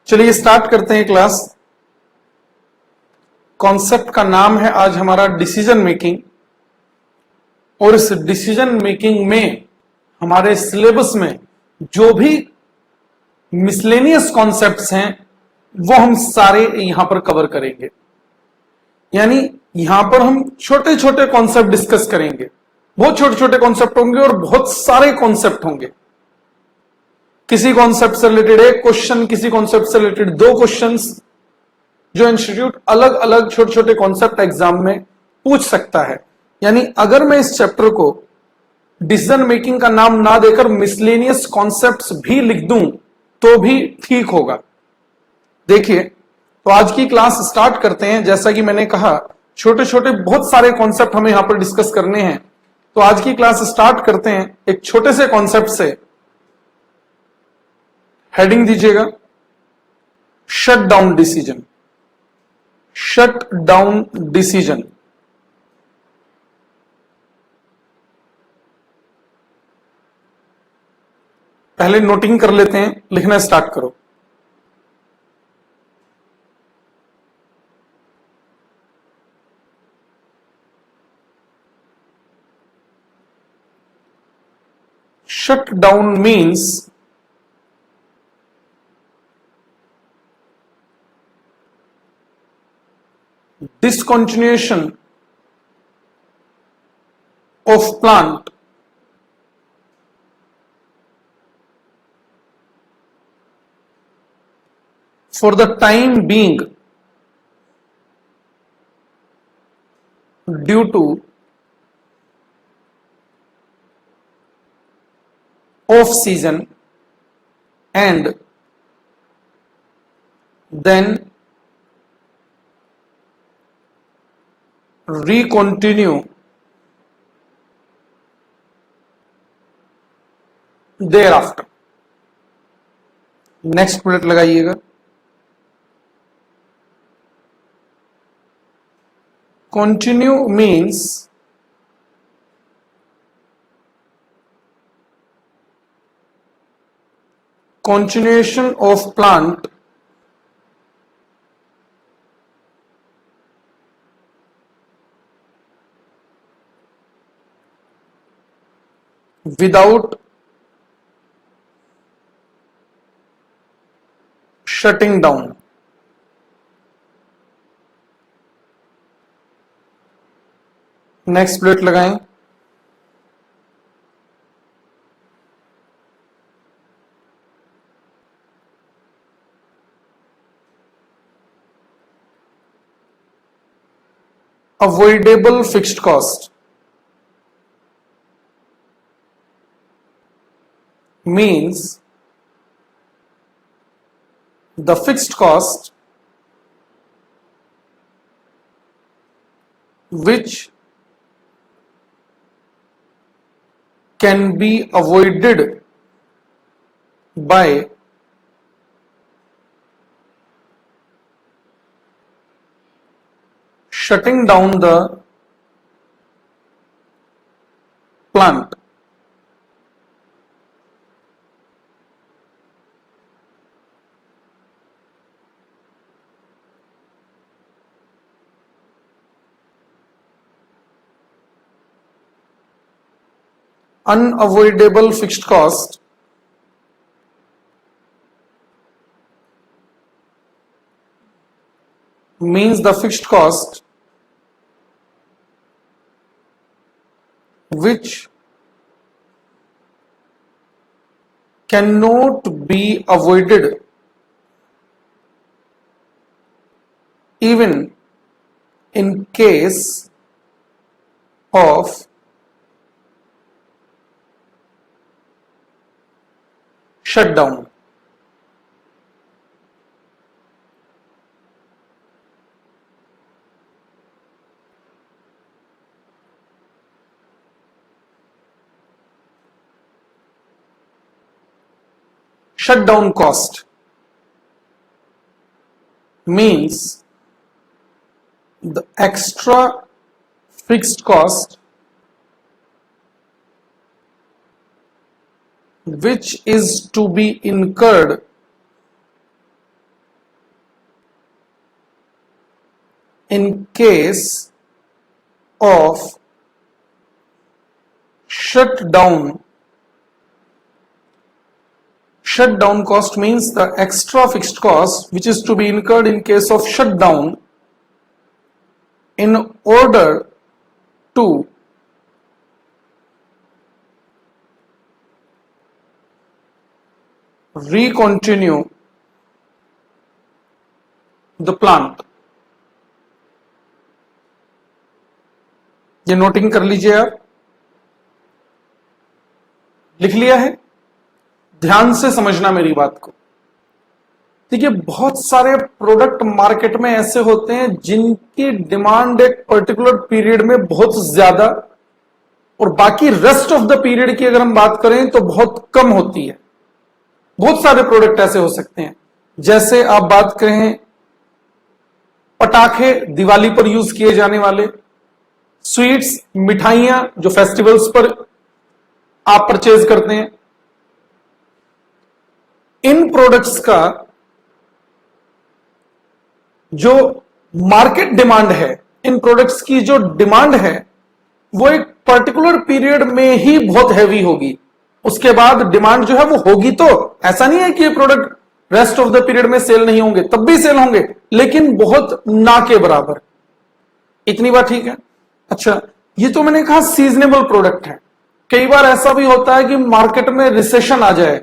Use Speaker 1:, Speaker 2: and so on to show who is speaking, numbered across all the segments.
Speaker 1: चलिए स्टार्ट करते हैं क्लास। कॉन्सेप्ट का नाम है आज हमारा डिसीजन मेकिंग, और इस डिसीजन मेकिंग में हमारे सिलेबस में जो भी मिसलेनियस कॉन्सेप्ट्स हैं वो हम सारे यहां पर कवर करेंगे। यानी यहां पर हम छोटे छोटे कॉन्सेप्ट डिस्कस करेंगे। बहुत छोटे छोटे कॉन्सेप्ट होंगे और बहुत सारे कॉन्सेप्ट होंगे। किसी कॉन्सेप्ट से रिलेटेड एक क्वेश्चन, किसी कॉन्सेप्ट से रिलेटेड दो क्वेश्चंस, जो इंस्टीट्यूट अलग अलग छोटे छोटे कॉन्सेप्ट एग्जाम में पूछ सकता है। यानी अगर मैं इस चैप्टर को डिसीजन मेकिंग का नाम ना देकर मिसलेनियस कॉन्सेप्ट्स भी लिख दूं तो भी ठीक होगा। देखिए, तो आज की क्लास स्टार्ट करते हैं। जैसा कि मैंने कहा, छोटे छोटे बहुत सारे कॉन्सेप्ट हमें यहां पर डिस्कस करने हैं। तो आज की क्लास स्टार्ट करते हैं एक छोटे से कॉन्सेप्ट से। हेडिंग दीजिएगा, shut down decision. Shut down decision. पहले नोटिंग कर लेते हैं, लिखना स्टार्ट करो। Shut down means discontinuation of plant for the time being due to off season, and then recontinue thereafter। Next bullet लगाइएगा, continue means continuation of plant without shutting down। Next bullet लगाएं, avoidable fixed cost means the fixed cost which can be avoided by shutting down the plant। Unavoidable fixed cost means the fixed cost which cannot be avoided even in case of shutdown। Shutdown cost means the extra fixed cost which is to be incurred in case of shutdown. Shutdown cost means the extra fixed cost which is to be incurred in case of shutdown in order to recontinue the plant. ये noting कर लीजिए, आप लिख लिया है? ध्यान से समझना मेरी बात को। देखिए, बहुत सारे प्रोडक्ट मार्केट में ऐसे होते हैं जिनकी डिमांड एक पर्टिकुलर पीरियड में बहुत ज्यादा और बाकी रेस्ट ऑफ द पीरियड की अगर हम बात करें तो बहुत कम होती है। बहुत सारे प्रोडक्ट ऐसे हो सकते हैं, जैसे आप बात करें पटाखे, दिवाली पर यूज किए जाने वाले, स्वीट्स, मिठाइयां जो फेस्टिवल्स पर आप परचेज करते हैं, इन प्रोडक्ट्स का जो मार्केट डिमांड है, इन प्रोडक्ट्स की जो डिमांड है वो एक पर्टिकुलर पीरियड में ही बहुत हैवी होगी। उसके बाद डिमांड जो है वो होगी, तो ऐसा नहीं है कि ये product rest of the period में सेल नहीं होंगे, तब भी सेल होंगे, लेकिन बहुत ना के बराबर। इतनी बात ठीक है? अच्छा, ये तो मैंने कहा सीजनेबल प्रोडक्ट है। कई बार ऐसा भी होता है कि मार्केट में रिसेशन आ जाए।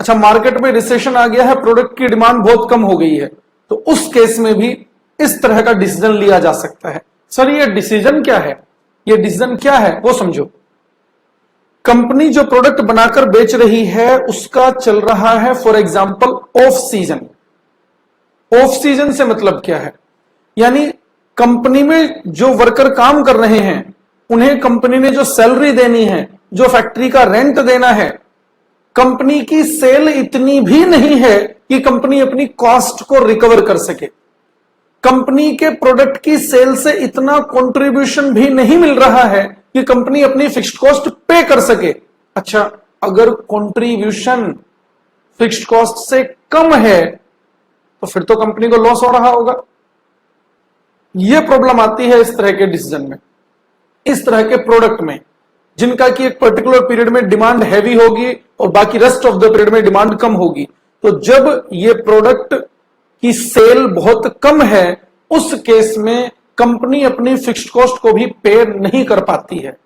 Speaker 1: अच्छा, मार्केट में रिसेशन आ गया है, प्रोडक्ट की डिमांड बहुत कम हो गई है, तो उस केस में भी इस तरह का डिसीजन लिया जा सकता है। सर, ये डिसीजन क्या है? ये डिसीजन क्या है वो समझो। कंपनी जो प्रोडक्ट बनाकर बेच रही है उसका चल रहा है for example off season. Off season से मतलब क्या है? यानी कंपनी में जो वर्कर काम कर रहे हैं उन्हें कंपनी ने जो सैलरी देनी है, जो फैक्ट्री का रेंट देना है, कंपनी की सेल इतनी भी नहीं है कि कंपनी अपनी कॉस्ट को रिकवर कर सके। कंपनी के प्रोडक्ट की सेल से इतना कंट्रीब्यूशन भी नहीं मिल रहा है कि कंपनी अपनी फिक्स्ड कॉस्ट पे कर सके। अच्छा, अगर कंट्रीब्यूशन फिक्स्ड कॉस्ट से कम है तो फिर तो कंपनी को लॉस हो रहा होगा। यह प्रॉब्लम आती है इस तरह के डिसीजन में, इस तरह के प्रोडक्ट में जिनका कि एक पर्टिकुलर पीरियड में डिमांड हैवी होगी और बाकी रेस्ट ऑफ द पीरियड में डिमांड कम होगी। तो जब ये प्रोडक्ट की सेल बहुत कम है, उस केस में कंपनी अपनी फिक्स्ड कॉस्ट को भी पे नहीं कर पाती है।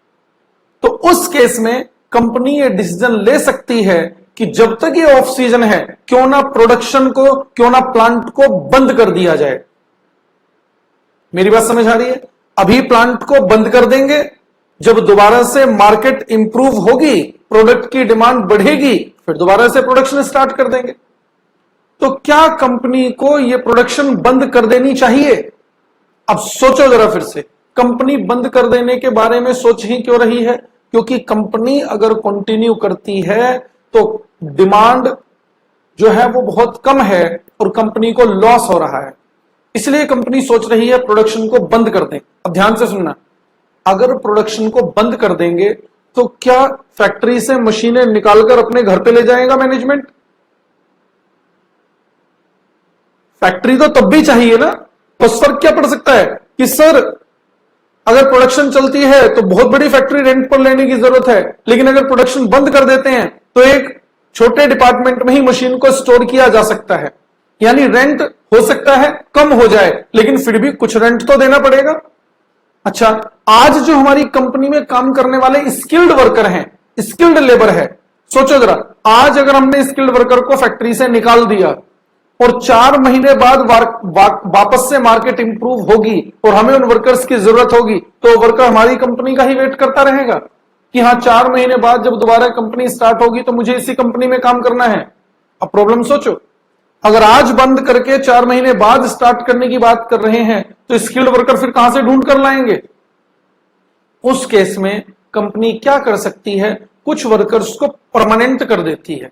Speaker 1: तो उस केस में कंपनी ये डिसीजन ले सकती है कि जब तक ये ऑफ सीजन है, क्यों ना प्रोडक्शन को, क्यों ना प्लांट को बंद कर दिया जाए। मेरी बात समझ आ रही है? अभी प्लांट को बंद कर देंगे, जब दोबारा से मार्केट इंप्रूव होगी, प्रोडक्ट की डिमांड बढ़ेगी, फिर दोबारा से प्रोडक्शन स्टार्ट कर देंगे। तो क्या कंपनी को यह प्रोडक्शन बंद कर देनी चाहिए? अब सोचो जरा फिर से, कंपनी बंद कर देने के बारे में सोच ही क्यों रही है? क्योंकि कंपनी अगर कंटिन्यू करती है तो डिमांड जो है वो बहुत कम है और कंपनी को लॉस हो रहा है, इसलिए कंपनी सोच रही है प्रोडक्शन को बंद कर दें। अब ध्यान से सुनना, अगर प्रोडक्शन को बंद कर देंगे तो क्या फैक्ट्री से मशीनें निकालकर अपने घर पे ले जाएगा मैनेजमेंट? फैक्ट्री तो तब भी चाहिए ना। बस फर्क क्या पड़ सकता है कि सर अगर प्रोडक्शन चलती है तो बहुत बड़ी फैक्ट्री रेंट पर लेने की जरूरत है, लेकिन अगर प्रोडक्शन बंद कर देते हैं तो एक छोटे डिपार्टमेंट में ही मशीन को स्टोर किया जा सकता है। यानी रेंट हो सकता है कम हो जाए, लेकिन फिर भी कुछ रेंट तो देना पड़ेगा। अच्छा, आज जो हमारी कंपनी में काम करने वाले स्किल्ड वर्कर हैं, स्किल्ड लेबर है, सोचो जरा, आज अगर हमने स्किल्ड वर्कर को फैक्ट्री से निकाल दिया और 4 महीने बाद वापस से मार्केट इंप्रूव होगी और हमें उन वर्कर्स की जरूरत होगी, तो वर्कर हमारी कंपनी का ही वेट करता रहेगा कि हाँ 4 महीने बाद जब दोबारा कंपनी स्टार्ट होगी तो मुझे इसी कंपनी में काम करना है। अब प्रॉब्लम सोचो, अगर आज बंद करके 4 महीने बाद स्टार्ट करने की बात कर रहे हैं तो स्किल्ड वर्कर फिर कहां से ढूंढ कर लाएंगे? उस केस में कंपनी क्या कर सकती है? कुछ वर्कर्स को परमानेंट कर देती है।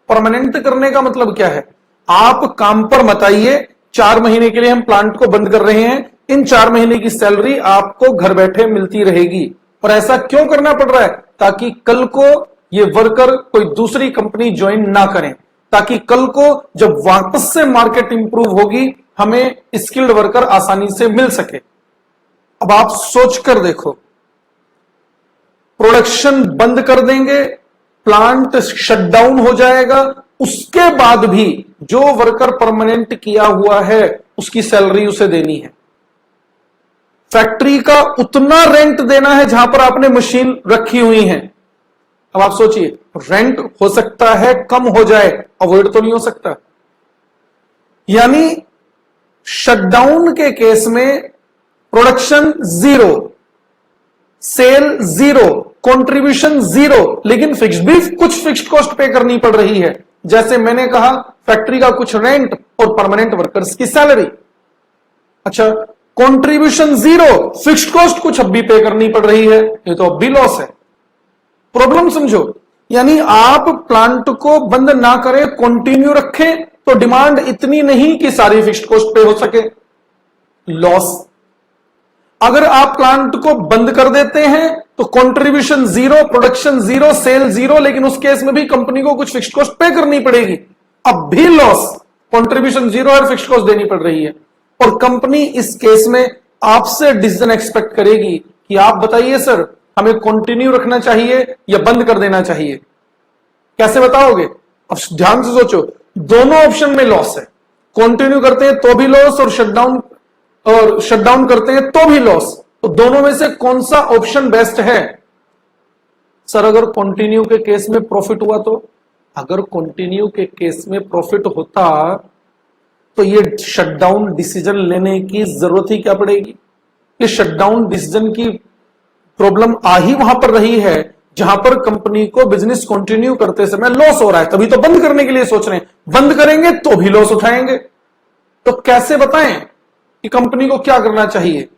Speaker 1: परमानेंट करने का मतलब क्या है? आप काम पर मत आइए, 4 महीने के लिए हम प्लांट को बंद कर रहे हैं, इन 4 महीने की सैलरी आपको घर बैठे मिलती रहेगी। और ऐसा क्यों करना पड़ रहा है? ताकि कल को ये वर्कर कोई दूसरी कंपनी ज्वाइन ना करें, ताकि कल को जब वापस से मार्केट इंप्रूव होगी हमें स्किल्ड वर्कर आसानी से मिल सके। अब आप सोच कर देखो, प्रोडक्शन बंद कर देंगे, प्लांट शटडाउन हो जाएगा, उसके बाद भी जो वर्कर परमानेंट किया हुआ है उसकी सैलरी उसे देनी है। फैक्ट्री का उतना रेंट देना है जहां पर आपने मशीन रखी हुई है। अब आप सोचिए, रेंट हो सकता है कम हो जाए, अवॉइड तो नहीं हो सकता। यानी शटडाउन के केस में production zero, sale zero, contribution zero, लेकिन कुछ फिक्स्ड कॉस्ट पे करनी पड़ रही है। जैसे मैंने कहा, फैक्ट्री का कुछ रेंट और परमानेंट वर्कर्स की सैलरी। अच्छा, कंट्रीब्यूशन जीरो, फिक्स्ड कॉस्ट कुछ अब भी पे करनी पड़ रही है, ये तो अब भी लॉस है। प्रॉब्लम समझो, यानी आप प्लांट को बंद ना करें, कंटिन्यू रखें, तो डिमांड इतनी नहीं कि सारी फिक्स्ड कॉस्ट पे हो सके, लॉस। अगर आप प्लांट को बंद कर देते हैं तो contribution zero, production zero, sale zero, लेकिन उस केस में भी कंपनी को कुछ फिक्स्ड कॉस्ट पे करनी पड़ेगी, अब भी लॉस। कंट्रीब्यूशन जीरो और फिक्स्ड कॉस्ट देनी पड़ रही है, और कंपनी इस केस में आपसे डिसीजन एक्सपेक्ट करेगी कि आप बताइए सर, हमें कंटिन्यू रखना चाहिए या बंद कर देना चाहिए। कैसे बताओगे? अब ध्यान से सोचो, दोनों ऑप्शन में लॉस है। कंटिन्यू करते हैं तो भी लॉस, और शटडाउन करते हैं तो भी लॉस। तो दोनों में से कौन सा ऑप्शन बेस्ट है? सर, अगर कंटिन्यू के केस में प्रॉफिट हुआ तो? अगर कंटिन्यू के केस में प्रॉफिट होता तो ये शटडाउन डिसीजन लेने की जरूरत ही क्या पड़ेगी? ये शटडाउन डिसीजन की प्रॉब्लम आ ही वहां पर रही है जहां पर कंपनी को बिजनेस कंटिन्यू करते समय लॉस हो रहा है, तभी तो बंद करने के लिए सोच रहे हैं। बंद करेंगे तो भी लॉस उठाएंगे। तो कैसे बताएं कि कंपनी को क्या करना चाहिए?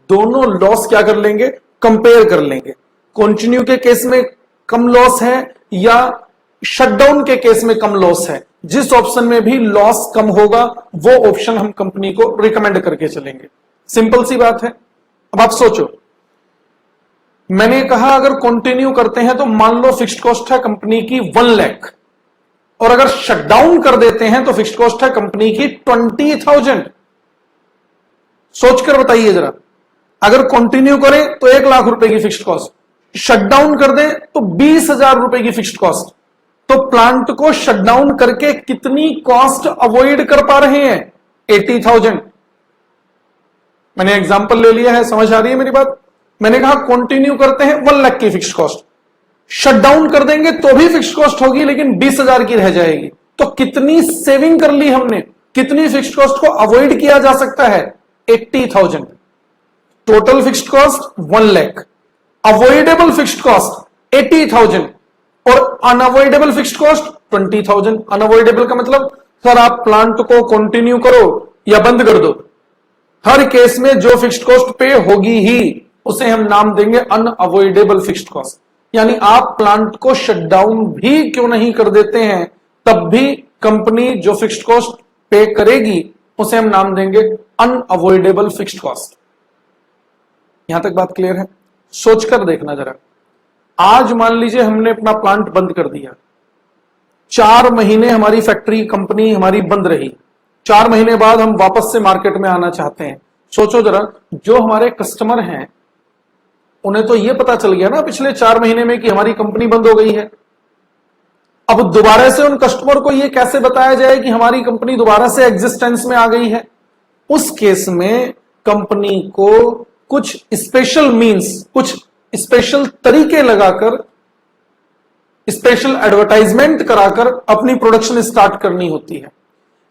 Speaker 1: दोनों लॉस क्या कर लेंगे, कंपेयर कर लेंगे। कंटिन्यू के केस में कम लॉस है या शटडाउन के केस में कम लॉस है? जिस ऑप्शन में भी लॉस कम होगा वो ऑप्शन हम कंपनी को रिकमेंड करके चलेंगे। सिंपल सी बात है। अब आप सोचो, मैंने कहा अगर कंटिन्यू करते हैं तो मान लो फिक्स्ड कॉस्ट है कंपनी की 1 लाख, और अगर शटडाउन कर देते हैं तो फिक्स्ड कॉस्ट है कंपनी की 20,000। सोचकर बताइए जरा, अगर कंटिन्यू करें तो 1 लाख रुपए की फिक्स्ड कॉस्ट, शटडाउन कर दें तो 20,000 रुपए की फिक्स्ड कॉस्ट। तो प्लांट को शटडाउन करके कितनी कॉस्ट अवॉइड कर पा रहे हैं? 80,000। मैंने एग्जांपल ले लिया है, समझ आ रही है मेरी बात? मैंने कहा कंटिन्यू करते हैं 1 लाख की फिक्स्ड कॉस्ट, शटडाउन कर देंगे तो भी फिक्स्ड कॉस्ट होगी लेकिन 20,000 की रह जाएगी। तो कितनी सेविंग कर ली हमने, कितनी फिक्स्ड कॉस्ट को अवॉइड किया जा सकता है? 80,000। Total fixed cost 1 lakh, avoidable fixed cost 80,000 और अनअवॉइडेबल फिक्स्ड कॉस्ट 20,000। अनअवॉइडेबल का मतलब सर आप प्लांट को कंटिन्यू करो या बंद कर दो, हर केस में जो फिक्स्ड कॉस्ट पे होगी ही उसे हम नाम देंगे अनअवॉइडेबल फिक्स्ड कॉस्ट। यानी आप प्लांट को शटडाउन भी क्यों नहीं कर देते हैं, तब भी कंपनी जो फिक्स्ड कॉस्ट पे करेगी उसे हम नाम देंगे अनअवॉइडेबल फिक्स्ड कॉस्ट। यहां तक बात क्लियर है? सोचकर देखना जरा, आज मान लीजिए हमने अपना प्लांट बंद कर दिया, 4 महीने हमारी फैक्ट्री कंपनी हमारी बंद रही, 4 महीने बाद हम वापस से मार्केट में आना चाहते हैं। सोचो जरा, जो हमारे कस्टमर हैं उन्हें तो यह पता चल गया ना पिछले 4 महीने में कि हमारी कंपनी बंद हो गई है। अब दोबारा से उन कस्टमर को यह कैसे बताया जाए कि हमारी कंपनी दोबारा से एग्जिस्टेंस में आ गई है? उस केस में कंपनी को कुछ स्पेशल मींस, कुछ स्पेशल तरीके लगाकर, स्पेशल एडवर्टाइजमेंट कराकर अपनी प्रोडक्शन स्टार्ट करनी होती है।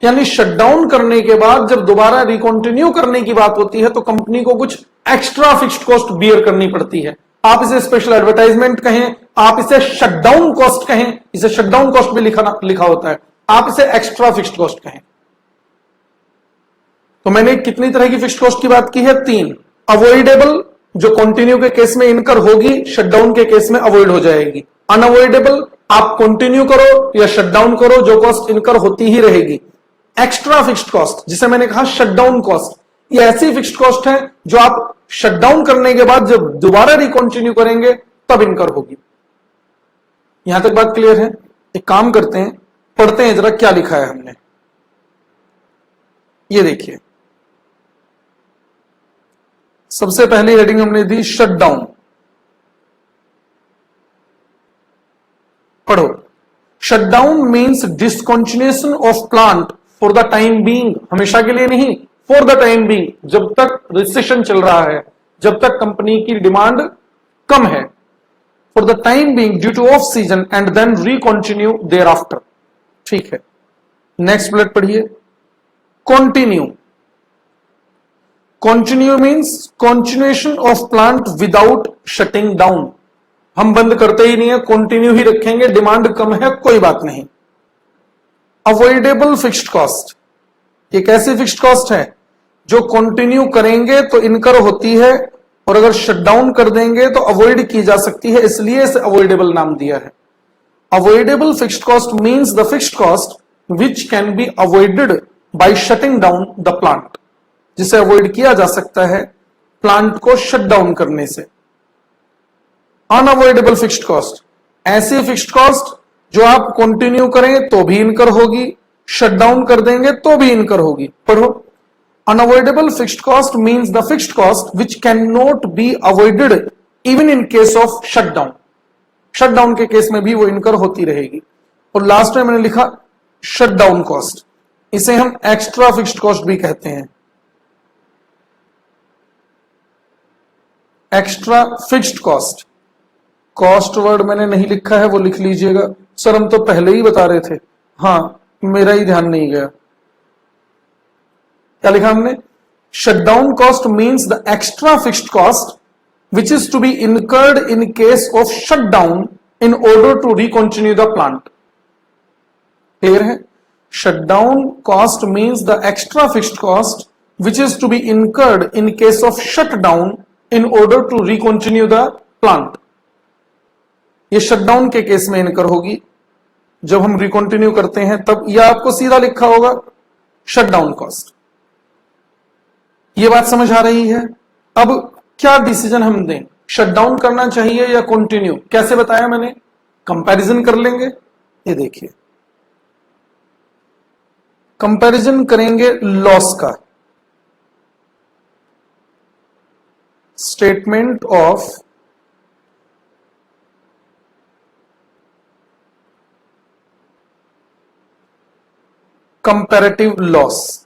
Speaker 1: यानी शटडाउन करने के बाद जब दोबारा रिकंटिन्यू करने की बात होती है तो कंपनी को कुछ एक्स्ट्रा फिक्स्ड कॉस्ट बियर करनी पड़ती है। आप इसे स्पेशल एडवर्टाइजमेंट कहें, आप इसे शटडाउन कॉस्ट कहें, इसे शटडाउन कॉस्ट भी लिखा होता है, आप इसे एक्स्ट्रा फिक्स्ड कॉस्ट कहें। तो मैंने कितनी तरह की फिक्स्ड कॉस्ट की बात की है? 3। अवॉइडेबल, जो कंटिन्यू के केस में इनकर होगी, शटडाउन के केस में अवॉइड हो जाएगी। अनअवॉइडेबल, आप कंटिन्यू करो या शटडाउन करो, जो कॉस्ट इनकर होती ही रहेगी। एक्स्ट्रा फिक्स्ड कॉस्ट, जिसे मैंने कहा शटडाउन कॉस्ट, ये ऐसी फिक्स्ड कॉस्ट है जो आप शटडाउन करने के बाद जब दोबारा रिकंटिन्यू करेंगे तब इनकर होगी। यहां तक बात क्लियर है? एक काम करते हैं, पढ़ते हैं जरा क्या लिखा है हमने। ये देखिए, सबसे पहली हेडिंग हमने दी शटडाउन। पढ़ो, shutdown means discontinuation of plant for the time being, हमेशा के लिए नहीं, फॉर द टाइम बीइंग, जब तक रिसेशन चल रहा है, जब तक कंपनी की डिमांड कम है, for the time being due to off season and then recontinue देयर आफ्टर। ठीक है, नेक्स्ट बुलेट पढ़िए, continue. Continue means continuation of plant without shutting down, हम बंद करते ही नहीं है, कंटिन्यू ही रखेंगे, डिमांड कम है कोई बात नहीं। अवॉइडेबल फिक्स्ड कॉस्ट, ये कैसी फिक्स्ड कॉस्ट है, जो कंटिन्यू करेंगे तो इनकर होती है और अगर शटडाउन कर देंगे तो अवॉइड की जा सकती है, इसलिए इसे अवॉइडेबल नाम दिया है। Avoidable fixed cost means the fixed cost which can be avoided by shutting down the plant, जिसे अवॉइड किया जा सकता है प्लांट को शट डाउन करने से। अनअवॉइडेबल फिक्स्ड कॉस्ट, ऐसी फिक्स्ड कॉस्ट जो आप कंटिन्यू करें तो भी इनकर होगी, शट डाउन कर देंगे तो भी इनकर होगी। पढ़ो, unavoidable fixed cost means the fixed cost which can not be avoided even in case of shutdown, shutdown के केस में भी वो इनकर होती रहेगी। और लास्ट में मैंने लिखा शटडाउन कॉस्ट, इसे हम एक्स्ट्रा फिक्स्ड कॉस्ट भी कहते हैं। Extra fixed cost, cost word मैंने नहीं लिखा है, वो लिख लीजिएगा। सर हम तो पहले ही बता रहे थे, हाँ मेरा ही ध्यान नहीं गया। क्या लिखा हमने, shutdown cost means the extra fixed cost which is to be incurred in case of shutdown in order to recontinue the plant. Clear है, shutdown cost means the extra fixed cost which is to be incurred in case of shutdown in order to recontinue the plant. ये shutdown के case में incur होगी, जब हम recontinue करते हैं तब। यह आपको सीधा लिखा होगा शटडाउन कॉस्ट। ये बात समझ आ रही है। अब क्या डिसीजन हम दें, शटडाउन करना चाहिए या कंटिन्यू, कैसे बताया मैंने, कंपैरिजन कर लेंगे। ये देखिए, कंपैरिजन करेंगे लॉस का, statement of comparative loss.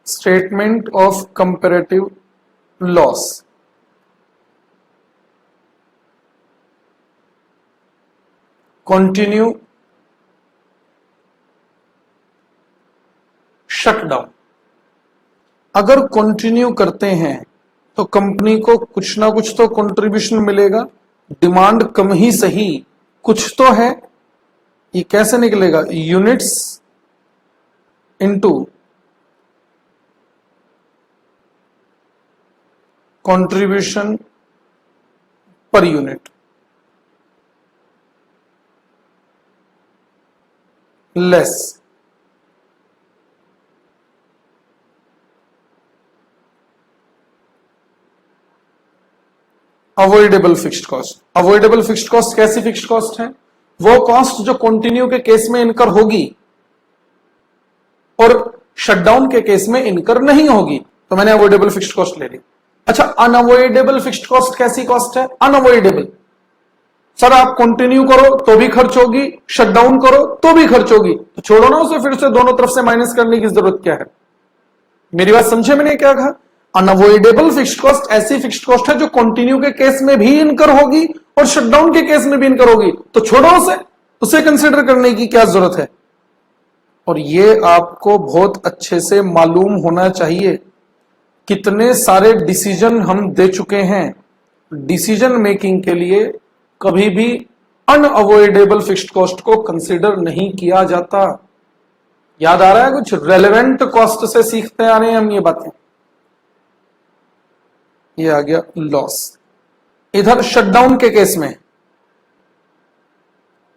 Speaker 1: Statement of comparative loss, continue, shutdown. अगर कंटिन्यू करते हैं तो कंपनी को कुछ ना कुछ तो कंट्रीब्यूशन मिलेगा, डिमांड कम ही सही कुछ तो है। ये कैसे निकलेगा, units into contribution per unit less avoidable fixed cost. Avoidable fixed cost कैसी फिक्स्ड कॉस्ट है, वो कॉस्ट जो कंटिन्यू के केस में इनकर होगी और शटडाउन के केस में इनकर नहीं होगी, तो मैंने अवॉइडेबल फिक्स्ड कॉस्ट ले ली। अच्छा, अनअवॉइडेबल फिक्स्ड कॉस्ट कैसी कॉस्ट है, अनअवॉइडेबल, सर आप कंटिन्यू करो तो भी खर्च होगी, शटडाउन करो तो भी खर्च होगी, तो छोड़ो ना उसे, फिर से दोनों तरफ से माइनस करने की जरूरत क्या है। मेरी बात समझे मैंने क्या कहा, अनअवॉइडेबल फिक्स्ड कॉस्ट ऐसी फिक्स्ड कॉस्ट है जो कंटिन्यू के केस में भी इनकर होगी और शटडाउन के केस में भी इनकर होगी, तो छोड़ो उसे कंसीडर करने की क्या जरूरत है। और ये आपको बहुत अच्छे से मालूम होना चाहिए, कितने सारे डिसीजन हम दे चुके हैं। डिसीजन मेकिंग के लिए कभी भी अनअवॉइडेबल फिक्स्ड कॉस्ट को कंसीडर नहीं किया जाता। याद आ रहा है कुछ, रेलेवेंट कॉस्ट से सीखते आ रहे हैं हम ये बातें। ये आ गया लॉस। इधर शटडाउन के केस में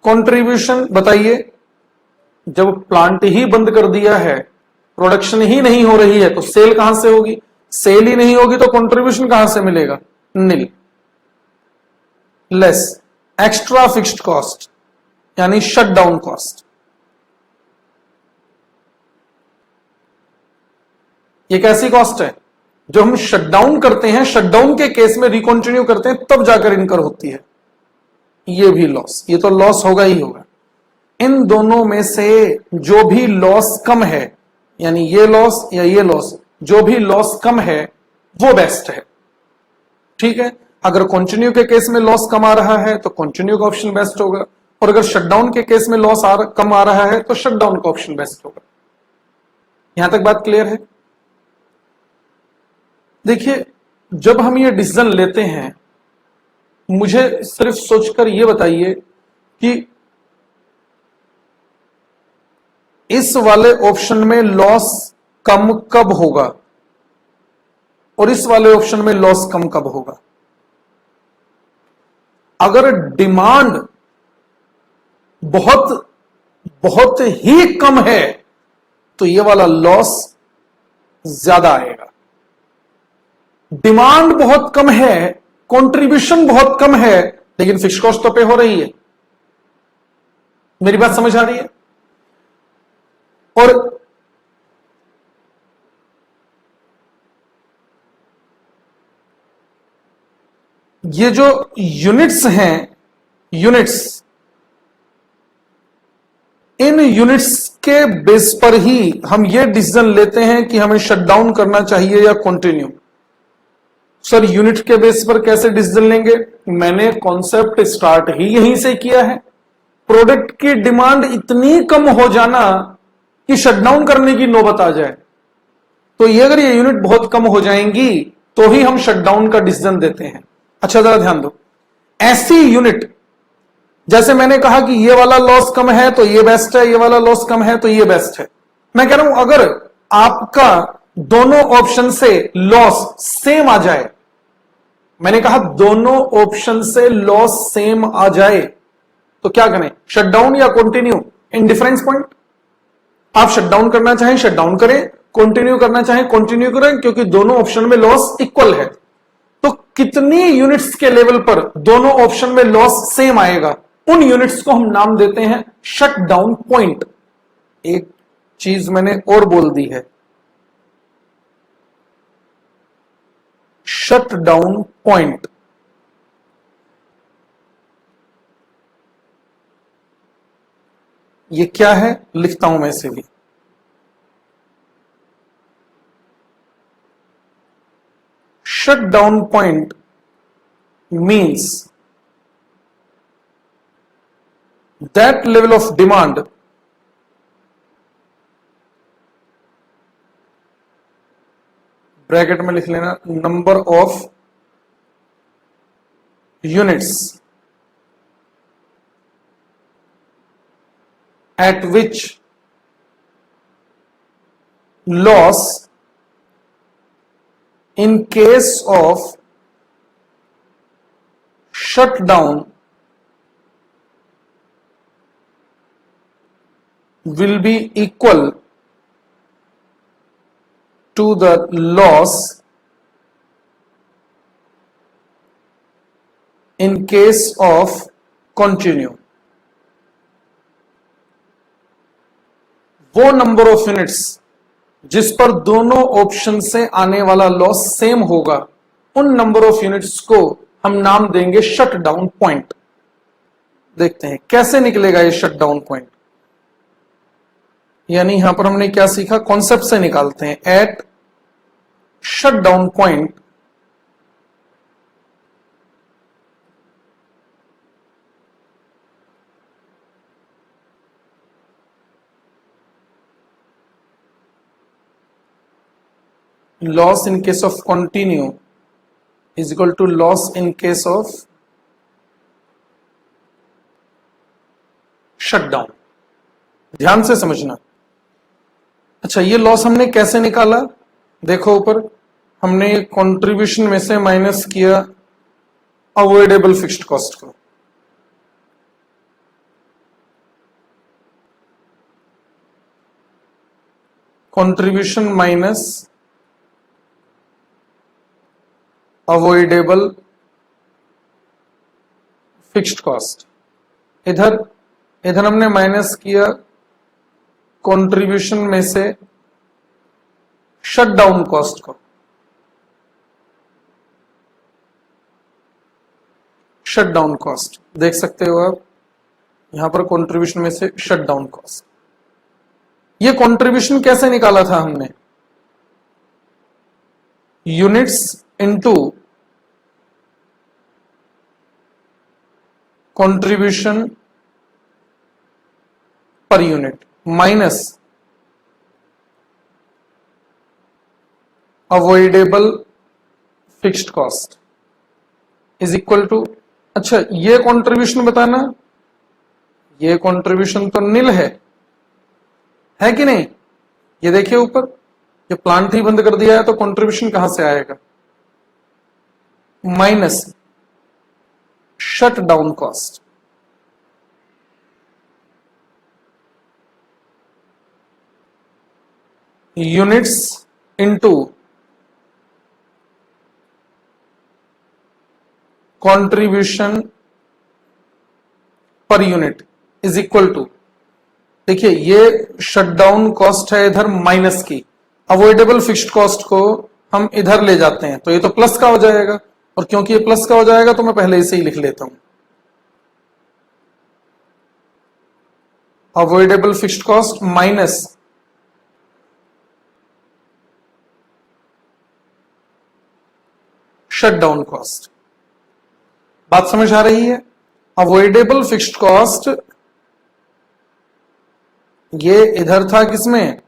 Speaker 1: कंट्रीब्यूशन बताइए, जब प्लांट ही बंद कर दिया है, प्रोडक्शन ही नहीं हो रही है, तो सेल कहां से होगी? सेल ही नहीं होगी तो कंट्रीब्यूशन कहां से मिलेगा? नील। लेस एक्स्ट्रा फिक्स्ड कॉस्ट यानी शट डाउन कॉस्ट। ये कैसी कॉस्ट है? जो हम शटडाउन करते हैं, शटडाउन के केस में रिकंटिन्यू करते हैं, तब जाकर इनकर होती है। ये भी लॉस, ये तो लॉस होगा ही होगा। इन दोनों में से जो भी लॉस कम है, यानी ये लॉस या ये लॉस, जो भी लॉस कम है वो बेस्ट है। ठीक है, अगर कंटिन्यू के केस में लॉस कम आ रहा है तो कंटिन्यू का ऑप्शन बेस्ट होगा, और अगर शटडाउन के केस में लॉस कम आ रहा है तो शटडाउन का ऑप्शन बेस्ट होगा। यहां तक बात क्लियर है? देखिए, जब हम ये डिसीजन लेते हैं, मुझे सिर्फ सोचकर ये बताइए कि इस वाले ऑप्शन में लॉस कम कब होगा और इस वाले ऑप्शन में लॉस कम कब होगा? अगर डिमांड बहुत बहुत ही कम है तो ये वाला लॉस ज्यादा आएगा। डिमांड बहुत कम है, कंट्रीब्यूशन बहुत कम है, लेकिन फिक्स्ड कॉस्ट तो पे हो रही है। मेरी बात समझ आ रही है? और ये जो यूनिट्स हैं, यूनिट्स, इन यूनिट्स के बेस पर ही हम ये डिसीजन लेते हैं कि हमें शटडाउन करना चाहिए या कंटिन्यू। सर, यूनिट के बेस पर कैसे डिसीजन लेंगे? मैंने कॉन्सेप्ट स्टार्ट ही यहीं से किया है। प्रोडक्ट की डिमांड इतनी कम हो जाना कि शटडाउन करने की नौबत आ जाए, तो ये अगर ये यूनिट बहुत कम हो जाएंगी तो ही हम शटडाउन का डिसीजन देते हैं। अच्छा, जरा ध्यान दो, ऐसी यूनिट, जैसे मैंने कहा कि ये वाला लॉस कम है तो ये बेस्ट है, ये वाला लॉस कम है तो ये बेस्ट है। मैं कह रहा हूं अगर आपका दोनों ऑप्शन से लॉस सेम आ जाए, मैंने कहा दोनों ऑप्शन से लॉस सेम आ जाए, तो क्या करें? शटडाउन या कंटिन्यू? इन डिफरेंस पॉइंट आप शटडाउन करना चाहें शटडाउन करें, कंटिन्यू करना चाहें कंटिन्यू करें, क्योंकि दोनों ऑप्शन में लॉस इक्वल है। तो कितनी यूनिट्स के लेवल पर दोनों ऑप्शन में लॉस सेम आएगा, उन यूनिट्स को हम नाम देते हैं शट डाउन पॉइंट। एक चीज मैंने और बोल दी है, शट डाउन पॉइंट। ये क्या है, लिखता हूं मैं इसे भी। Shut down point means that level of demand bracket में लिख लेना, number of units at which loss in case of shutdown will be equal to the loss in case of continue। वो नंबर ऑफ यूनिट्स जिस पर दोनों option से आने वाला लॉस सेम होगा, उन नंबर ऑफ यूनिट्स को हम नाम देंगे शट डाउन पॉइंट। देखते हैं कैसे निकलेगा ये शट डाउन पॉइंट। यानी यहां पर हमने क्या सीखा, कॉन्सेप्ट से निकालते हैं। At shut down point loss in case of continue is equal to loss in case of shutdown। ध्यान से समझना। अच्छा, ये लॉस हमने कैसे निकाला? देखो ऊपर, हमने कंट्रीब्यूशन में से माइनस किया अवॉइडेबल फिक्स्ड कॉस्ट को। Contribution minus avoidable fixed cost. इधर हमने माइनस किया कंट्रीब्यूशन में से शट डाउन कॉस्ट को। शट डाउन कॉस्ट देख सकते हो आप यहां पर कंट्रीब्यूशन में से शट डाउन कॉस्ट। ये कंट्रीब्यूशन कैसे निकाला था हमने? Units into contribution per unit minus avoidable fixed cost is equal to, अच्छा ये कंट्रीब्यूशन बताना, ये कंट्रीब्यूशन तो नील है कि नहीं? ये देखिए ऊपर, ये प्लांट ही बंद कर दिया है तो कंट्रीब्यूशन कहां से आएगा? Minus shut down cost. Units into contribution per unit is equal to, देखिए ये शटडाउन कॉस्ट है इधर माइनस की, अवॉइडेबल फिक्स्ड कॉस्ट को हम इधर ले जाते हैं तो ये तो प्लस का हो जाएगा, और क्योंकि ये प्लस का हो जाएगा तो मैं पहले इसे ही लिख लेता हूं, avoidable fixed cost minus shutdown cost. बात समझ आ रही है? अवॉइडेबल फिक्स्ड कॉस्ट ये इधर था किसमें?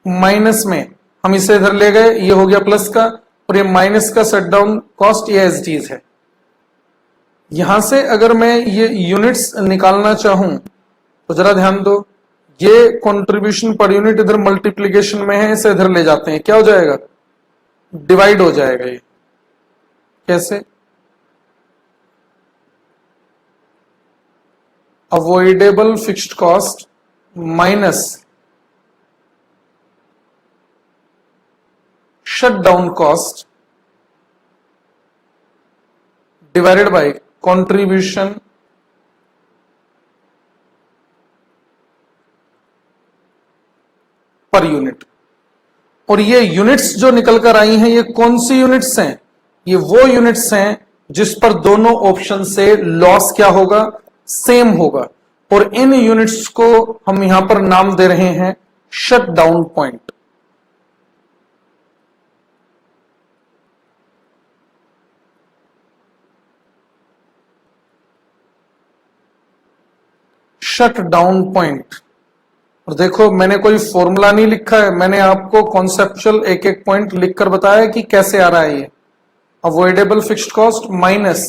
Speaker 1: माइनस में, हम इसे इधर ले गए, ये हो गया प्लस का, और ये माइनस का शटडाउन कॉस्ट ये एज चीज है। यहां से अगर मैं ये यूनिट्स निकालना चाहूं तो जरा ध्यान दो, ये कंट्रीब्यूशन पर यूनिट इधर मल्टीप्लीकेशन में है, इसे इधर ले जाते हैं, क्या हो जाएगा? डिवाइड हो जाएगा। ये कैसे? Avoidable fixed cost minus shutdown cost divided by contribution per unit. और ये यूनिट्स जो निकल कर आई हैं, ये कौन सी यूनिट्स हैं? ये वो यूनिट्स हैं जिस पर दोनों ऑप्शन से लॉस क्या होगा? सेम होगा। और इन यूनिट्स को हम यहां पर नाम दे रहे हैं shut down point. Shut down point. और देखो मैंने कोई फॉर्मूला नहीं लिखा है, मैंने आपको कॉन्सेप्चुअल एक एक पॉइंट लिखकर बताया कि कैसे आ रहा है ये। Avoidable fixed cost minus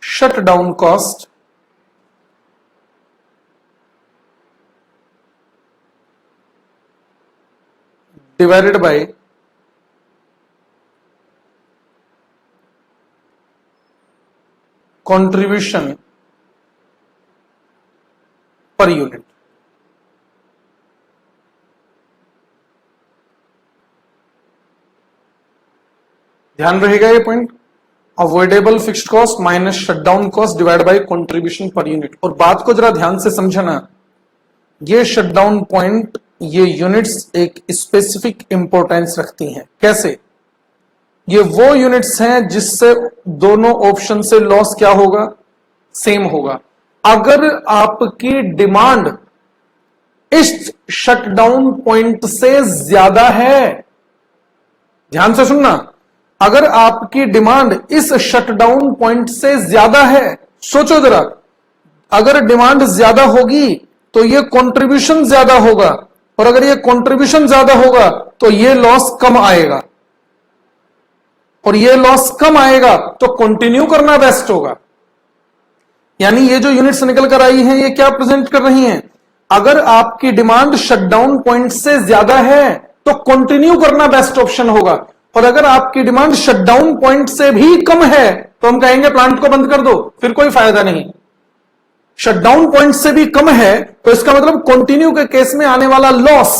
Speaker 1: shut down cost divided by contribution per unit. ध्यान रहेगा ये point, avoidable fixed cost minus shutdown cost divide by contribution per unit. और बात को जरा ध्यान से समझना, ये शटडाउन पॉइंट, ये यूनिट्स एक स्पेसिफिक इंपॉर्टेंस रखती हैं। कैसे? ये वो यूनिट्स हैं जिससे दोनों ऑप्शन से लॉस क्या होगा? सेम होगा। अगर आपकी डिमांड इस शटडाउन पॉइंट से ज्यादा है, ध्यान से सुनना, अगर आपकी डिमांड इस शटडाउन पॉइंट से ज्यादा है, सोचो जरा, अगर डिमांड ज्यादा होगी तो ये कंट्रीब्यूशन ज्यादा होगा, और अगर ये कंट्रीब्यूशन ज्यादा होगा तो ये लॉस कम आएगा, और ये लॉस कम आएगा तो कंटिन्यू करना बेस्ट होगा। यानी ये जो यूनिट्स निकल कर आई हैं, ये क्या प्रेजेंट कर रही हैं? अगर आपकी डिमांड शटडाउन पॉइंट से ज्यादा है तो कंटिन्यू करना बेस्ट ऑप्शन होगा, और अगर आपकी डिमांड शटडाउन पॉइंट से भी कम है तो हम कहेंगे प्लांट को बंद कर दो, फिर कोई फायदा नहीं। शटडाउन पॉइंट से भी कम है तो इसका मतलब कंटिन्यू के केस में आने वाला लॉस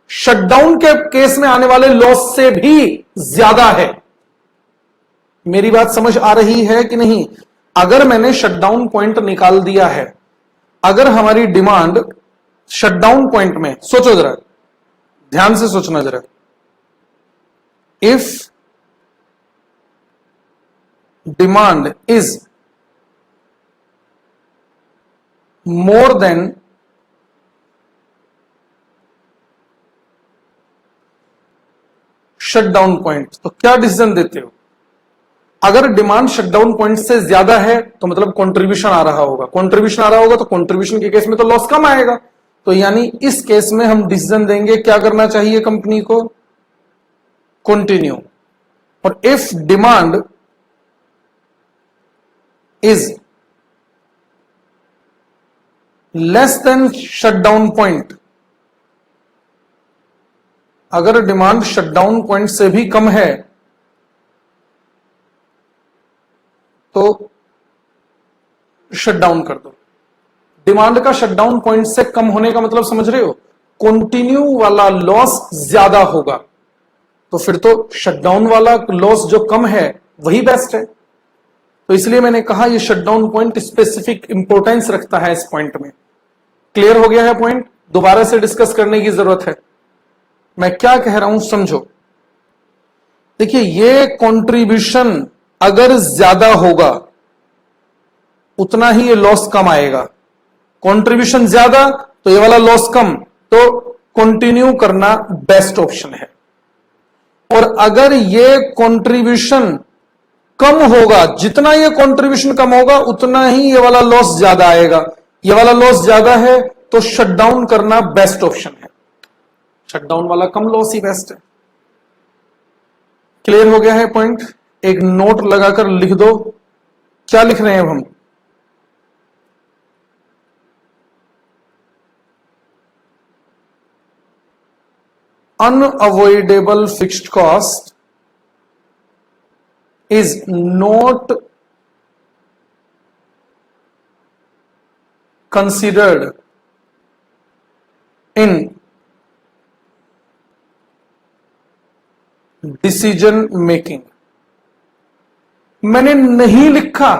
Speaker 1: शटडाउन के केस में आने वाले लॉस से भी ज्यादा है। मेरी बात समझ आ रही है कि नहीं? अगर मैंने शटडाउन पॉइंट निकाल दिया है, अगर हमारी डिमांड शटडाउन पॉइंट में, सोचो जरा, ध्यान से सोचना जरा, if demand is more than shutdown point, तो क्या डिसीजन देते हो? अगर डिमांड शटडाउन पॉइंट से ज्यादा है तो मतलब कंट्रीब्यूशन आ रहा होगा, कंट्रीब्यूशन आ रहा होगा तो कंट्रीब्यूशन के केस में तो लॉस कम आएगा, तो यानी इस केस में हम डिसीजन देंगे क्या करना चाहिए कंपनी को, कंटिन्यू। और if demand is less than shutdown point, अगर डिमांड शटडाउन पॉइंट से भी कम है तो शटडाउन कर दो। डिमांड का शटडाउन पॉइंट से कम होने का मतलब समझ रहे हो? कंटिन्यू वाला लॉस ज्यादा होगा, तो फिर तो शटडाउन वाला लॉस जो कम है वही बेस्ट है। तो इसलिए मैंने कहा ये शटडाउन पॉइंट स्पेसिफिक इंपोर्टेंस रखता है इस पॉइंट में। क्लियर हो गया है पॉइंट? दोबारा से डिस्कस करने की जरूरत है। मैं क्या कह रहा हूं समझो। देखिए, ये कंट्रीब्यूशन अगर ज्यादा होगा उतना ही ये लॉस कम आएगा, कंट्रीब्यूशन ज्यादा तो ये वाला लॉस कम, तो कंटिन्यू करना बेस्ट ऑप्शन है। और अगर ये कंट्रीब्यूशन कम होगा, जितना ये कंट्रीब्यूशन कम होगा उतना ही ये वाला लॉस ज्यादा आएगा, ये वाला लॉस ज्यादा है तो शटडाउन करना बेस्ट ऑप्शन है। शटडाउन वाला कम लॉस ही बेस्ट है। क्लियर हो गया है पॉइंट? एक नोट लगाकर लिख दो, क्या लिख रहे हैं अब हम? Unavoidable fixed cost is not considered in decision making। मैंने नहीं लिखा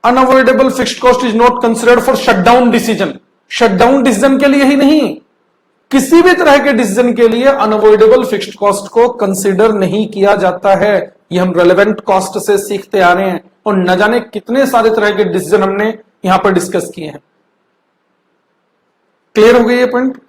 Speaker 1: unavoidable fixed cost is not considered for shutdown decision. Shutdown decision के लिए ही नहीं, किसी भी तरह के डिसीजन के लिए अनअवॉइडेबल फिक्स्ड कॉस्ट को कंसिडर नहीं किया जाता है। ये हम रेलेवेंट कॉस्ट से सीखते आ रहे हैं और न जाने कितने सारे तरह के डिसीजन हमने यहां पर डिस्कस किए हैं। क्लियर हो गई ये पॉइंट?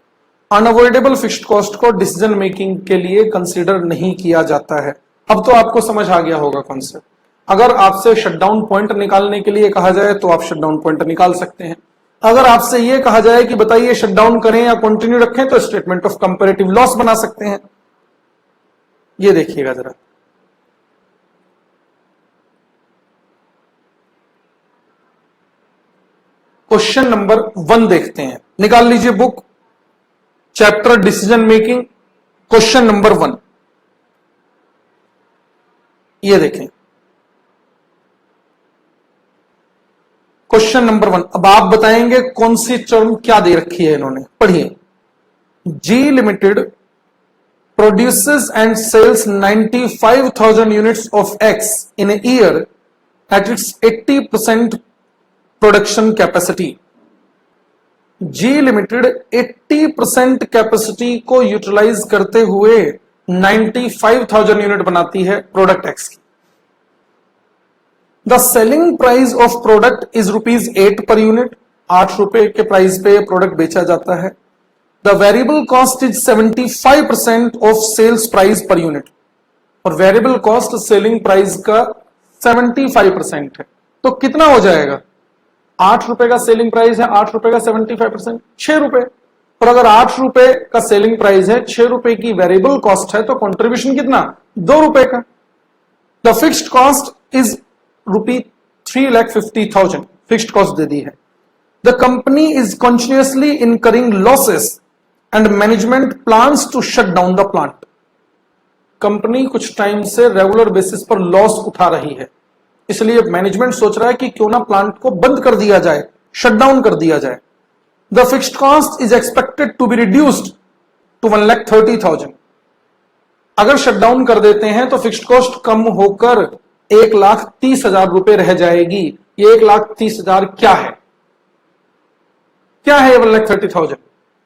Speaker 1: अनअवॉइडेबल फिक्स्ड कॉस्ट को डिसीजन मेकिंग के लिए कंसिडर नहीं किया जाता है। अब तो आपको समझ आ गया होगा कॉन्सेप्ट। अगर आपसे शटडाउन पॉइंट निकालने के लिए कहा जाए तो आप शटडाउन पॉइंट निकाल सकते हैं। अगर आपसे यह कहा जाए कि बताइए शटडाउन करें या कंटिन्यू रखें, तो स्टेटमेंट ऑफ कंपैरेटिव लॉस बना सकते हैं। ये देखिएगा जरा, क्वेश्चन नंबर 1 देखते हैं। निकाल लीजिए book, chapter decision making, question number 1। ये देखें क्वेश्चन नंबर 1। अब आप बताएंगे कौन सी टर्म क्या दे रखी है इन्होंने, पढ़िए। G limited produces and sales 95,000 units of X in a year at its 80% production capacity. G limited 80% capacity को यूटिलाइज करते हुए 95,000 यूनिट बनाती है प्रोडक्ट एक्स की। The selling price of product is ₹8 per unit. 8 रुपए के प्राइस पे product बेचा जाता है। The variable cost is 75% of sales price per unit. और वेरिएबल कॉस्ट सेलिंग प्राइस का 75% है, तो कितना हो जाएगा? 8 रुपए का सेलिंग प्राइस है, 8 रुपए का 75% 6 रुपए। और अगर 8 रुपए का सेलिंग प्राइस है, 6 रुपए की वेरिएबल कॉस्ट है, तो कंट्रीब्यूशन कितना? 2 रुपए का। The fixed cost is ₹3,50,000 fixed cost दे दी है। The company is continuously incurring losses and management plans to shut down the plant. Company कुछ टाइम से रेगुलर बेसिस पर लॉस उठा रही है, इसलिए मैनेजमेंट सोच रहा है कि क्यों ना प्लांट को बंद कर दिया जाए, शटडाउन कर दिया जाए, the fixed cost is expected to be reduced to 1,30,000। अगर शटडाउन कर देते हैं तो फिक्स्ड कॉस्ट कम होकर 1,30,000 रुपए रह जाएगी। ये 1,30,000 क्या है? क्या है ये 1,30,000?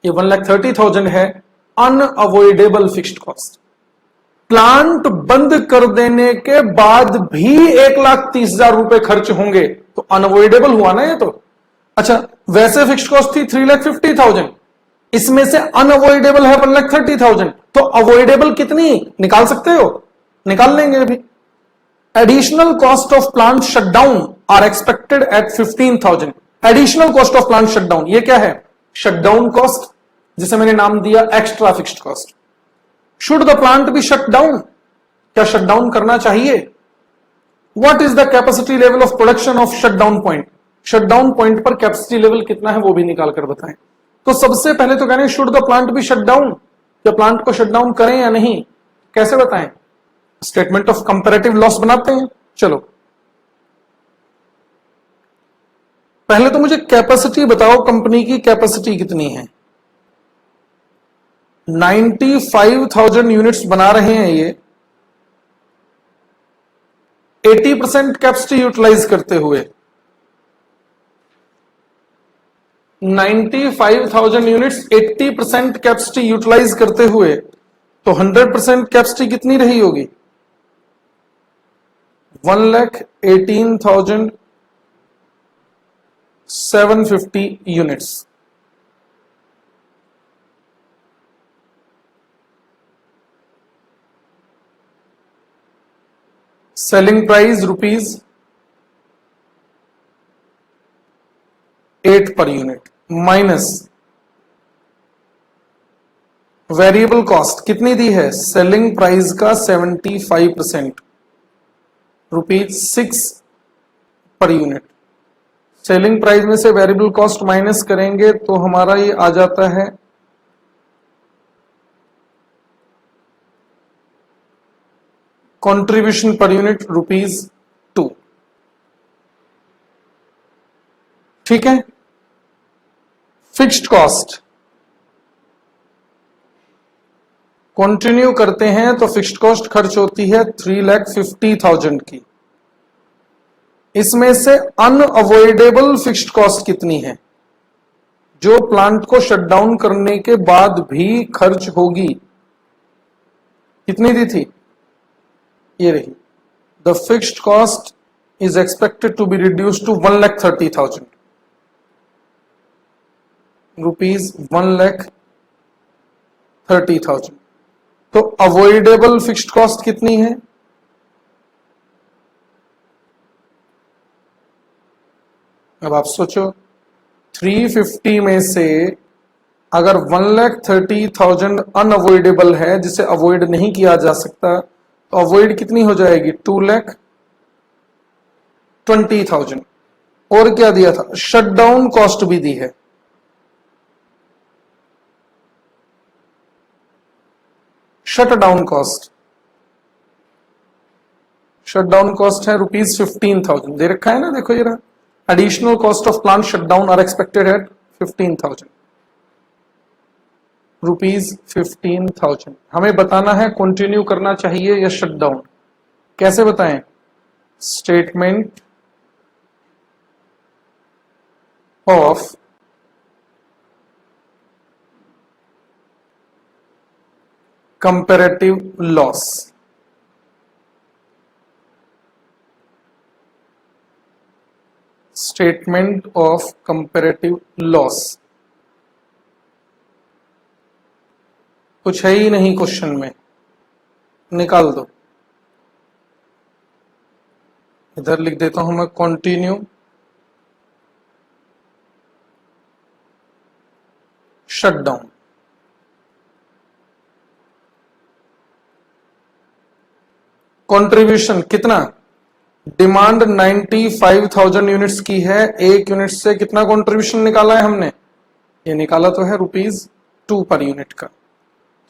Speaker 1: ये 1,30,000 है अनअवॉइडेबल फिक्स्ड कॉस्ट। प्लांट बंद कर देने के बाद भी 1,30,000 रुपए खर्च होंगे तो अनअवॉइडेबल हुआ ना ये तो। अच्छा, वैसे फिक्स्ड कॉस्ट थी 3,50,000, इसमें से अनअवॉइडेबल है 1,30,000, तो अवॉइडेबल कितनी निकाल सकते हो? निकाल लेंगे अभी। Additional cost of plant shutdown are expected at 15,000। Additional cost of plant shutdown, ये क्या है? शटडाउन कॉस्ट, जिसे मैंने नाम दिया extra fixed cost. Should the plant be shut down? क्या शटडाउन करना चाहिए? What is the capacity level of production of shutdown point? Shutdown point पर कैपेसिटी लेवल कितना है वो भी निकाल कर बताएं। तो सबसे पहले तो कह रहे हैं should the plant be shut down, क्या प्लांट को शट डाउन करें या नहीं? कैसे बताएं? स्टेटमेंट ऑफ कंपैरेटिव लॉस बनाते हैं। चलो पहले तो मुझे कैपेसिटी बताओ, कंपनी की कैपेसिटी कितनी है? 95,000 यूनिट्स बना रहे हैं ये, 80% कैपेसिटी यूटिलाइज करते हुए। 95,000 यूनिट्स 80% कैपेसिटी यूटिलाइज करते हुए, तो 100% कैपेसिटी कितनी रही होगी? 1,18,750 units. Selling price ₹8 per unit minus variable cost कितनी दी है? सेलिंग प्राइस का 75% ₹6 पर यूनिट। सेलिंग प्राइस में से वेरिएबल कॉस्ट माइनस करेंगे तो हमारा ये आ जाता है कंट्रीब्यूशन पर यूनिट ₹2। ठीक है। फिक्स्ड कॉस्ट कंटिन्यू करते हैं तो फिक्स्ड कॉस्ट खर्च होती है 3,50,000 की। इसमें से अनअवॉइडेबल फिक्स्ड कॉस्ट कितनी है जो प्लांट को शटडाउन करने के बाद भी खर्च होगी? कितनी दी थी? ये रही। The fixed cost is expected to be reduced to 1,30,000 rupees. 1,30,000। तो अवॉइडेबल फिक्स्ड कॉस्ट कितनी है? अब आप सोचो 350 में से अगर 1,30,000 अनअवॉइडेबल है जिसे अवॉइड नहीं किया जा सकता, तो अवॉइड कितनी हो जाएगी? 2,20,000। और क्या दिया था? शटडाउन कॉस्ट भी दी है। शटडाउन कॉस्ट है ₹15,000 दे रखा है ना, देखो ये रहा। Additional cost of plant shutdown are expected at 15,000 ₹15,000। हमें बताना है कंटिन्यू करना चाहिए या शटडाउन। कैसे बताएं? Statement of comparative loss. Statement of comparative loss कुछ है ही नहीं क्वेश्चन में, निकाल दो। इधर लिख देता हूं मैं कंटिन्यू शटडाउन। कंट्रीब्यूशन कितना? डिमांड 95,000 यूनिट्स की है, एक यूनिट से कितना कंट्रीब्यूशन निकाला है हमने? ये निकाला तो है ₹2 पर यूनिट का।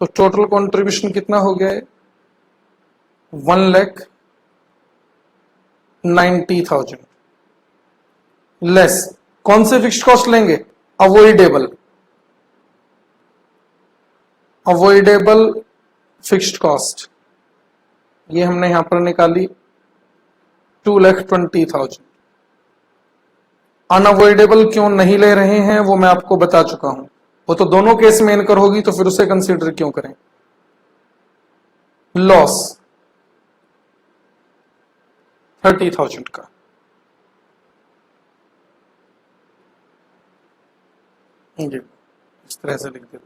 Speaker 1: तो टोटल कंट्रीब्यूशन कितना हो गया है? 1,90,000 लेस कौन से फिक्स्ड कॉस्ट लेंगे? अवॉइडेबल फिक्स्ड कॉस्ट, ये हमने यहां पर निकाली 2,20,000। अनअवॉइडेबल क्यों नहीं ले रहे हैं वो मैं आपको बता चुका हूं, वो तो दोनों केस में इनकर होगी, तो फिर उसे कंसीडर क्यों करें। लॉस 30,000 का, जी इस तरह से लिख देते हैं।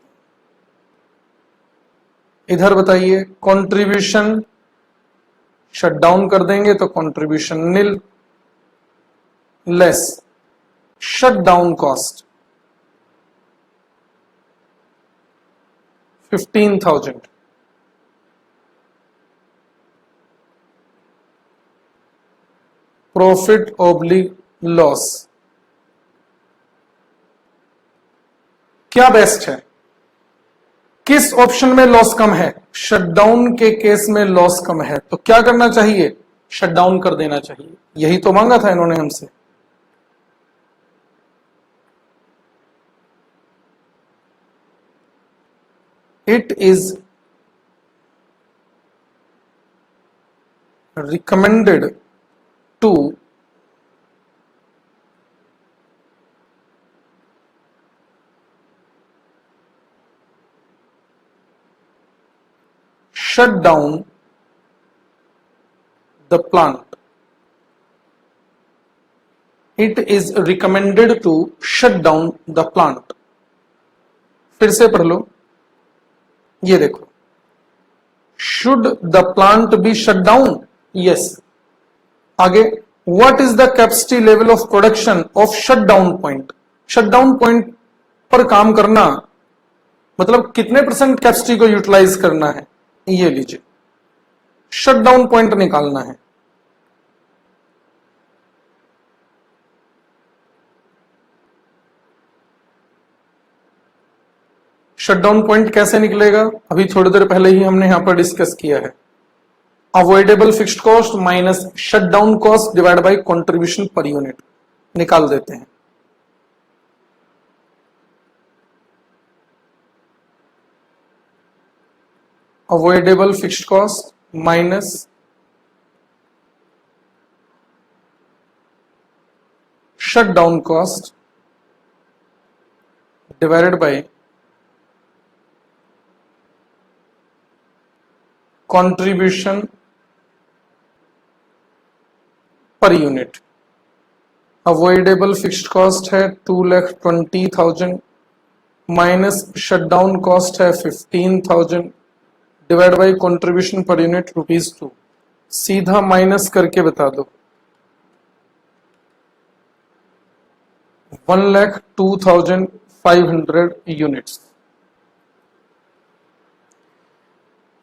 Speaker 1: इधर बताइए, कंट्रीब्यूशन शटडाउन कर देंगे तो contribution nil, less shutdown cost 15,000, profit oblique loss. क्या बेस्ट है? किस ऑप्शन में लॉस कम है? शटडाउन के केस में लॉस कम है, तो क्या करना चाहिए? शटडाउन कर देना चाहिए। यही तो मांगा था इन्होंने हमसे। It is recommended to shut down the plant. It is recommended to shut down the plant. फिर से पढ़ लो, ये देखो, should the plant be shut down? Yes. आगे, what is the capacity level of production of shutdown point? shutdown point पर काम करना मतलब कितने % कैपेसिटी को यूटिलाइज करना है, ये लीजिए, शटडाउन पॉइंट निकालना है। शटडाउन पॉइंट कैसे निकलेगा? अभी थोड़ी देर पहले ही हमने यहां पर डिस्कस किया है। Avoidable fixed cost minus shutdown cost divide by contribution per unit, निकाल देते हैं। Avoidable fixed cost minus shutdown cost divided by contribution per unit. Avoidable fixed cost है 2,20,000 माइनस शटडाउन कॉस्ट है 15,000 divide by contribution per unit ₹2। सीधा minus करके बता दो, 1,02,500 units.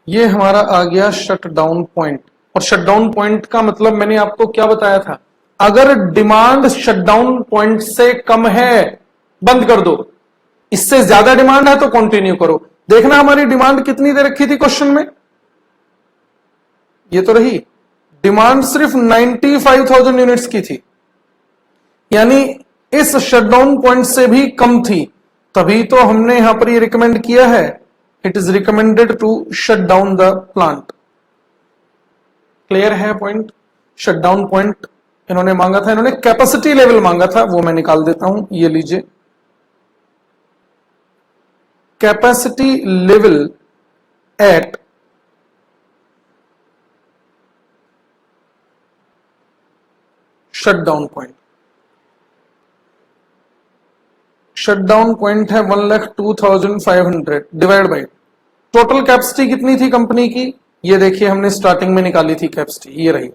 Speaker 1: ये हमारा आ गया शटडाउन पॉइंट। और शटडाउन पॉइंट का मतलब मैंने आपको क्या बताया था? अगर डिमांड शटडाउन पॉइंट से कम है बंद कर दो, इससे ज्यादा डिमांड है तो कंटिन्यू करो। देखना हमारी डिमांड कितनी दे रखी थी क्वेश्चन में, ये तो रही डिमांड सिर्फ 95,000 यूनिट्स की थी, यानी इस शटडाउन पॉइंट से भी कम थी, तभी तो हमने यहां पर ये रिकमेंड किया है, it is recommended to shut down the plant. Clear है पॉइंट? शटडाउन पॉइंट इन्होंने मांगा था, इन्होंने कैपेसिटी लेवल मांगा था, वो मैं निकाल देता हूं, ये लीजिए, capacity level at shutdown point. Shutdown point है 1,02,500 डिवाइड बाई टोटल कैपेसिटी कितनी थी कंपनी की, ये देखिए हमने स्टार्टिंग में निकाली थी कैपेसिटी, ये रही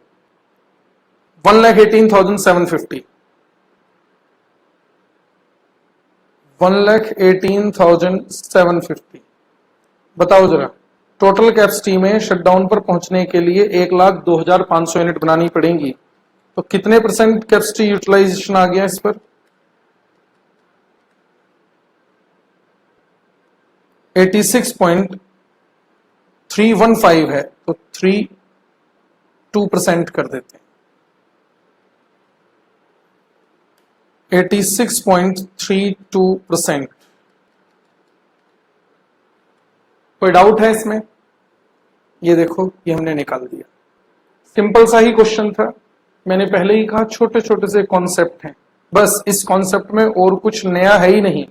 Speaker 1: 1,18,750। 1,18,750 बताओ जरा, टोटल कैपेसिटी में शटडाउन पर पहुंचने के लिए 1,02,500 यूनिट बनानी पड़ेंगी, तो कितने % कैपेसिटी यूटिलाइजेशन आ गया इस पर? 86.315 है, तो 32% कर देते हैं। 86.32%। कोई डाउट है इसमें? ये देखो, ये हमने निकाल दिया। सिंपल सा ही क्वेश्चन था। मैंने पहले ही कहा छोटे छोटे से कॉन्सेप्ट हैं, बस इस कॉन्सेप्ट में और कुछ नया है ही नहीं।